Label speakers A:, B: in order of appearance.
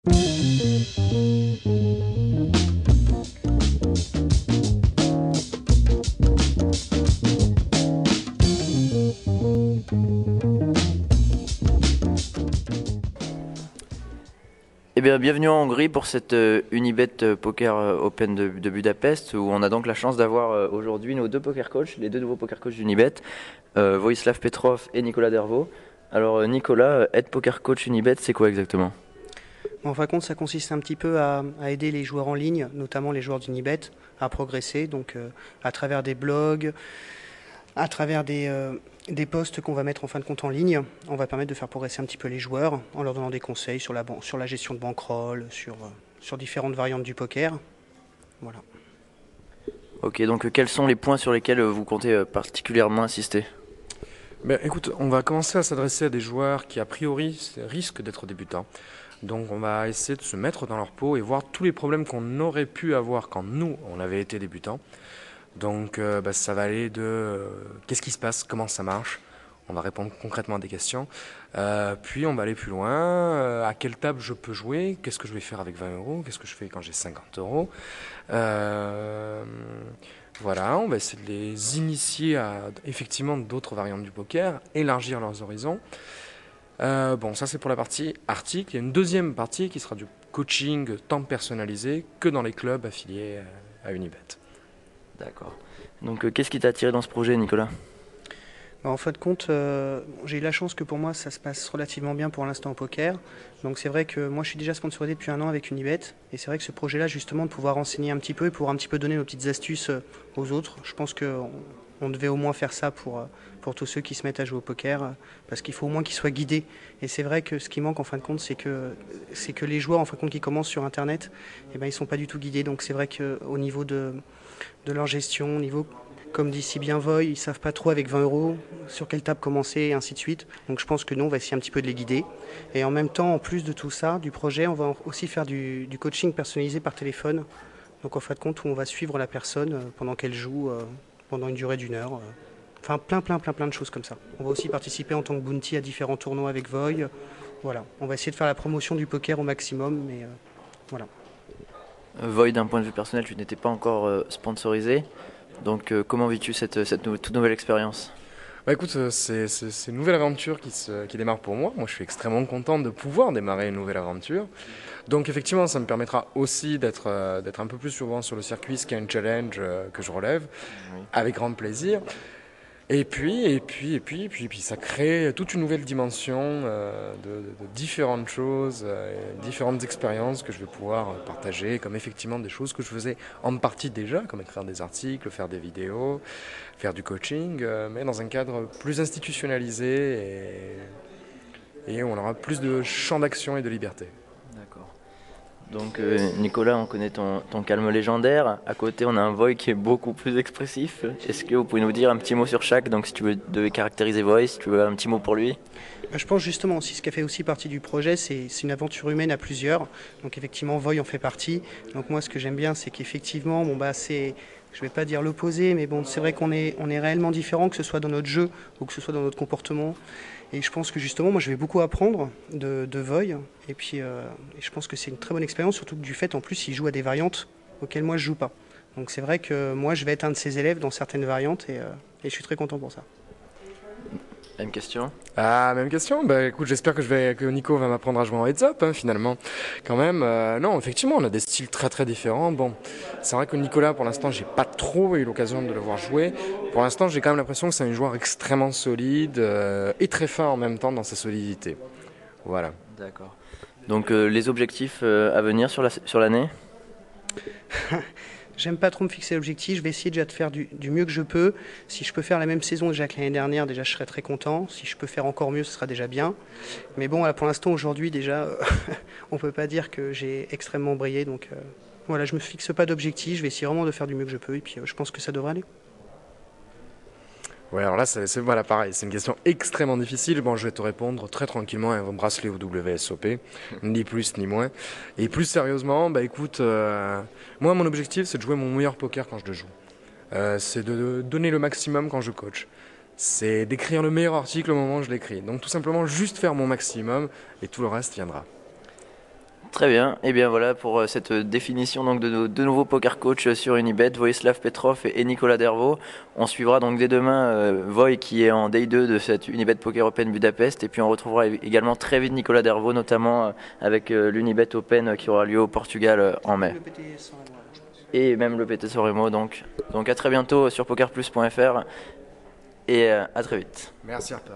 A: Eh bien, bienvenue en Hongrie pour cette Unibet Poker Open de Budapest, où on a donc la chance d'avoir aujourd'hui nos deux poker coachs, les deux nouveaux poker coachs d'Unibet, Vojislav Petrov et Nicolas Dervaux. Alors Nicolas, être poker coach Unibet, c'est quoi exactement?
B: En fin de compte, ça consiste un petit peu à aider les joueurs en ligne, notamment les joueurs d'Unibet, à progresser, donc à travers des blogs, à travers des posts qu'on va mettre en fin de compte en ligne. On va permettre de faire progresser un petit peu les joueurs en leur donnant des conseils sur la gestion de bankroll, sur différentes variantes du poker. Voilà.
A: Ok, donc quels sont les points sur lesquels vous comptez particulièrement insister?
C: Ben, écoute, on va commencer à s'adresser à des joueurs qui a priori risquent d'être débutants. Donc on va essayer de se mettre dans leur peau et voir tous les problèmes qu'on aurait pu avoir quand nous, on avait été débutants. Donc ça va aller de qu'est-ce qui se passe, comment ça marche. On va répondre concrètement à des questions. Puis on va aller plus loin. À quelle table je peux jouer? Qu'est-ce que je vais faire avec 20 euros? Qu'est-ce que je fais quand j'ai 50 euros? Voilà, on va essayer de les initier à effectivement d'autres variantes du poker, élargir leurs horizons. Bon, ça c'est pour la partie article. Il y a une deuxième partie qui sera du coaching temps personnalisé que dans les clubs affiliés à Unibet.
A: D'accord. Donc qu'est-ce qui t'a attiré dans ce projet, Nicolas?
B: En fin de compte, j'ai eu la chance que pour moi ça se passe relativement bien pour l'instant au poker. Donc c'est vrai que moi je suis déjà sponsorisé depuis 1 an avec Unibet. Et c'est vrai que ce projet-là, justement, de pouvoir renseigner un petit peu et pouvoir un petit peu donner nos petites astuces aux autres, je pense qu'on devait au moins faire ça pour tous ceux qui se mettent à jouer au poker, parce qu'il faut au moins qu'ils soient guidés. Et c'est vrai que ce qui manque en fin de compte, c'est que les joueurs en fin de compte qui commencent sur Internet, eh ben, ils ne sont pas du tout guidés. Donc c'est vrai qu'au niveau de leur gestion, au niveau, comme dit si bien Voy, ils ne savent pas trop avec 20 euros sur quelle table commencer et ainsi de suite. Donc je pense que nous, on va essayer un petit peu de les guider. Et en même temps, en plus de tout ça, du projet, on va aussi faire du coaching personnalisé par téléphone. Donc en fin de compte, où on va suivre la personne pendant qu'elle joue, pendant une durée d'1 heure. Enfin plein de choses comme ça. On va aussi participer en tant que bounty à différents tournois avec Voy. Voilà, on va essayer de faire la promotion du poker au maximum, mais voilà.
A: Voy, d'un point de vue personnel, tu n'étais pas encore sponsorisé. Donc comment vis-tu cette toute nouvelle expérience?
C: Bah écoute, c'est une nouvelle aventure qui démarre pour moi. Moi, je suis extrêmement content de pouvoir démarrer une nouvelle aventure. Donc effectivement, ça me permettra aussi d'être un peu plus souvent sur le circuit, ce qui est un challenge que je relève, oui, avec grand plaisir. Et puis, ça crée toute une nouvelle dimension de différentes choses, différentes expériences que je vais pouvoir partager, comme effectivement des choses que je faisais en partie déjà, comme écrire des articles, faire des vidéos, faire du coaching, mais dans un cadre plus institutionnalisé et où on aura plus de champ d'action et de liberté.
A: D'accord. Donc Nicolas, on connaît ton calme légendaire. À côté, on a un Voy qui est beaucoup plus expressif. Est-ce que vous pouvez nous dire un petit mot sur chaque? Donc si tu devais caractériser Voy, si tu veux un petit mot pour lui.
B: Je pense justement aussi, ce qui a fait aussi partie du projet, c'est une aventure humaine à plusieurs. Donc effectivement, Voy en fait partie. Donc moi, ce que j'aime bien, c'est qu'effectivement, c'est, je vais pas dire l'opposé, mais bon, c'est vrai qu'on est réellement différents, que ce soit dans notre jeu ou que ce soit dans notre comportement. Et je pense que justement, moi, je vais beaucoup apprendre de Voy. Et puis, je pense que c'est une très bonne expérience, surtout que du fait, en plus, il joue à des variantes auxquelles moi, je joue pas. Donc c'est vrai que moi, je vais être un de ses élèves dans certaines variantes et je suis très content pour ça.
A: Même question.
C: Ah, même question. Bah écoute, j'espère que Nico va m'apprendre à jouer en heads-up, hein, finalement. Quand même, non, effectivement, on a des styles très différents. Bon, c'est vrai que Nicolas, pour l'instant, j'ai pas trop eu l'occasion de le voir jouer. Pour l'instant, j'ai quand même l'impression que c'est un joueur extrêmement solide et très fin en même temps dans sa solidité. Voilà.
A: D'accord. Donc les objectifs à venir sur l'année?
B: J'aime pas trop me fixer l'objectif, je vais essayer déjà de faire du mieux que je peux. Si je peux faire la même saison déjà que l'année dernière, déjà je serai très content. Si je peux faire encore mieux, ce sera déjà bien. Mais bon, pour l'instant, aujourd'hui, déjà, on peut pas dire que j'ai extrêmement brillé. Donc voilà, je me fixe pas d'objectif, je vais essayer vraiment de faire du mieux que je peux. Et puis je pense que ça devrait aller.
C: Ouais, alors là, voilà, pareil, c'est une question extrêmement difficile. Bon, je vais te répondre très tranquillement, un bracelet au WSOP, ni plus ni moins. Et plus sérieusement, bah écoute, moi, mon objectif, c'est de jouer mon meilleur poker quand je le joue. C'est de donner le maximum quand je coach. C'est d'écrire le meilleur article au moment où je l'écris. Donc tout simplement, juste faire mon maximum et tout le reste viendra.
A: Très bien, et bien voilà pour cette définition donc de nos deux nouveaux poker coachs sur Unibet, Vojislav Petrov et Nicolas Dervaux. On suivra donc dès demain Voy qui est en Day 2 de cette Unibet Poker Open Budapest, et puis on retrouvera également très vite Nicolas Dervaux, notamment avec l'Unibet Open qui aura lieu au Portugal en mai. Et même le PT Soremo, donc à très bientôt sur pokerplus.fr et à très vite.
C: Merci Harper.